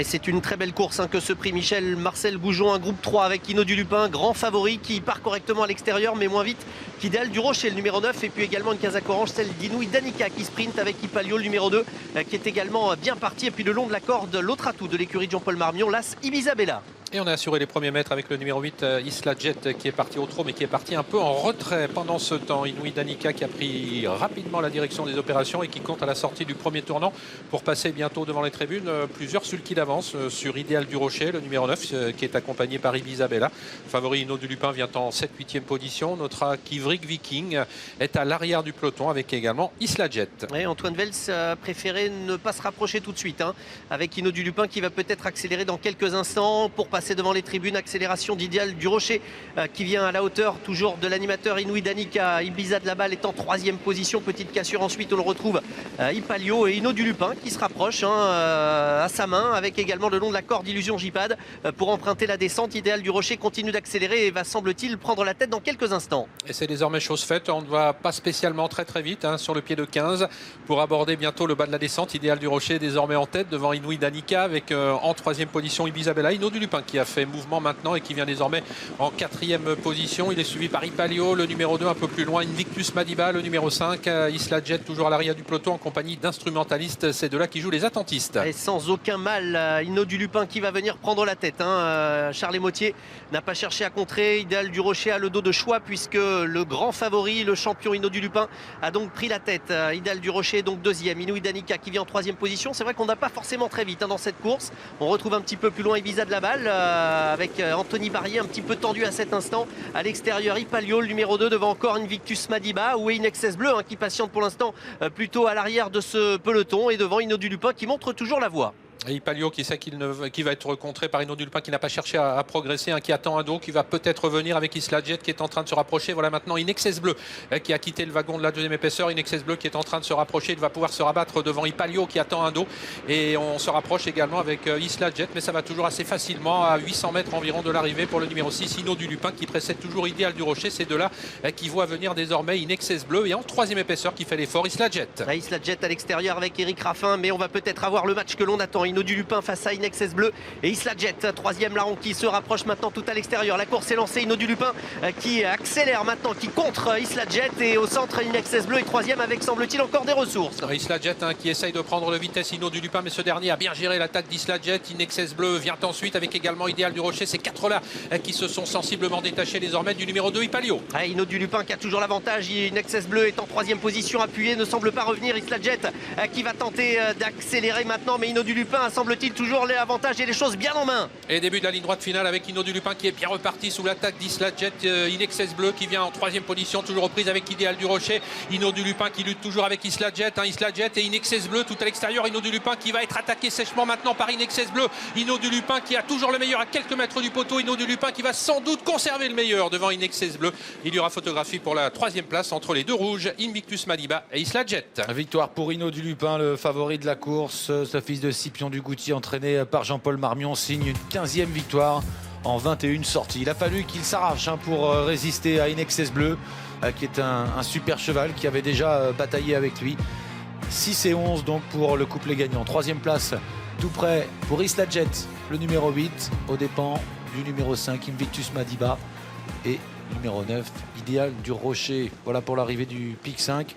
Et c'est une très belle course que ce prix Michel Marcel Goujon, un groupe 3 avec Hinault du Lupin, grand favori qui part correctement à l'extérieur mais moins vite qu'Idéal du Rocher le numéro 9, et puis également une casaque orange, celle d'Inouï Danica qui sprint avec Ipalio le numéro 2 qui est également bien parti, et puis le long de la corde l'autre atout de l'écurie de Jean-Paul Marmion, l'As Ibisabella. Et on a assuré les premiers mètres avec le numéro 8, Isla Jet, qui est parti au trot, mais qui est parti un peu en retrait pendant ce temps. Inouï Danica qui a pris rapidement la direction des opérations et qui compte à la sortie du premier tournant pour passer bientôt devant les tribunes. Plusieurs sulky d'avance sur Idéal du Rocher, le numéro 9, qui est accompagné par Ibisabella. Favori Hinault du Lupin vient en 7-8e position. Notre Kivrik Viking est à l'arrière du peloton avec également Isla Jet. Et Antoine Vels a préféré ne pas se rapprocher tout de suite avec Hinault du Lupin qui va peut-être accélérer dans quelques instants pour passer devant les tribunes. Accélération d'Idéal du Rocher qui vient à la hauteur toujours de l'animateur Inouï Danica. Ibiza de la balle est en 3e position, petite cassure ensuite, on le retrouve Ipalio et Hinault du Lupin qui se rapproche à sa main avec également le long de la corde Illusion J-Pad pour emprunter la descente. Idéal du Rocher continue d'accélérer et va, semble-t-il, prendre la tête dans quelques instants. Et c'est désormais chose faite, on ne va pas spécialement très vite sur le pied de 15 pour aborder bientôt le bas de la descente. Idéal du Rocher désormais en tête devant Inouï Danica avec en 3e position Ibisabella. Hinault du Lupin qui a fait mouvement maintenant et qui vient désormais en 4e position. Il est suivi par Ipalio, le numéro 2 un peu plus loin, Invictus Madiba, le numéro 5, Isla Jet toujours à l'arrière du peloton en compagnie d'instrumentalistes. C'est de là qui jouent les attentistes. Et sans aucun mal, Hinault du Lupin qui va venir prendre la tête. Charles Motier n'a pas cherché à contrer. Idéal du Rocher a le dos de choix puisque le grand favori, le champion Hinault du Lupin, a donc pris la tête. Idéal du Rocher est donc 2e. Inouï Danica qui vient en 3e position. C'est vrai qu'on n'a pas forcément très vite dans cette course. On retrouve un petit peu plus loin Ibiza de la balle avec Anthony Barrier un petit peu tendu à cet instant. À l'extérieur, Ipalio, le numéro 2, devant encore Invictus Madiba ou Inexcess Bleu qui patiente pour l'instant plutôt à l'arrière de ce peloton, et devant Hinault du Lupin qui montre toujours la voie. Et Ipalio qui sait qu'il va être contré par Hinault du Lupin qui n'a pas cherché à progresser, qui attend un dos, qui va peut-être revenir avec Isla Jet qui est en train de se rapprocher. Voilà maintenant Inexcess Bleu qui a quitté le wagon de la 2e épaisseur. Inexcess Bleu qui est en train de se rapprocher, il va pouvoir se rabattre devant Ipalio qui attend un dos, et on se rapproche également avec Isla Jet, mais ça va toujours assez facilement à 800 mètres environ de l'arrivée pour le numéro 6 Hinault du Lupin qui précède toujours Idéal du Rocher. C'est de là qui voit venir désormais Inexcess Bleu, et en 3e épaisseur qui fait l'effort Isla Jet. Isla Jet à l'extérieur avec Eric Raffin, mais on va peut-être avoir le match que l'on attend. Hinault du Lupin face à Inexcess Bleu et Isla Jet, 3e larron qui se rapproche maintenant tout à l'extérieur. La course est lancée, Hinault du Lupin qui accélère maintenant, qui contre Isla Jet, et au centre Inexcess Bleu est 3e avec, semble-t-il, encore des ressources. Isla Jet qui essaye de prendre le vitesse Hinault du Lupin, mais ce dernier a bien géré l'attaque d'Isla Jet. Inexcess Bleu vient ensuite avec également Idéal du Rocher. Ces 4 là qui se sont sensiblement détachés désormais du numéro 2 Ipalio. Hinault du Lupin qui a toujours l'avantage. Inexcess Bleu est en 3e position, appuyé, ne semble pas revenir. Isla Jet qui va tenter d'accélérer maintenant, mais Hinault du Lupin a, semble-t-il, toujours l'avantage et les choses bien en main. Et début de la ligne droite finale avec Hinault du Lupin qui est bien reparti sous l'attaque d'Isla Jet. Inexcess Bleu qui vient en 3e position, toujours reprise avec Idéal du Rocher. Hinault du Lupin qui lutte toujours avec Isla Jet. Isla Jet et Inexcess Bleu tout à l'extérieur. Hinault du Lupin qui va être attaqué sèchement maintenant par Inexcess Bleu. Hinault du Lupin qui a toujours le meilleur à quelques mètres du poteau. Hinault du Lupin qui va sans doute conserver le meilleur devant Inexcess Bleu. Il y aura photographie pour la 3e place entre les deux rouges, Invictus Madiba et Isla Jet. Victoire pour Hinault du Lupin, le favori de la course. Ce fils de Scipion du Goutier, entraîné par Jean-Paul Marmion, signe une 15e victoire en 21 sorties. Il a fallu qu'il s'arrache pour résister à Inexcess Bleu, qui est un super cheval qui avait déjà bataillé avec lui. 6 et 11 donc pour le couplet gagnant. 3e place tout près pour Isla Jet, le numéro 8, aux dépens du numéro 5 Invictus Madiba et numéro 9 Idéal du Rocher. Voilà pour l'arrivée du pic 5.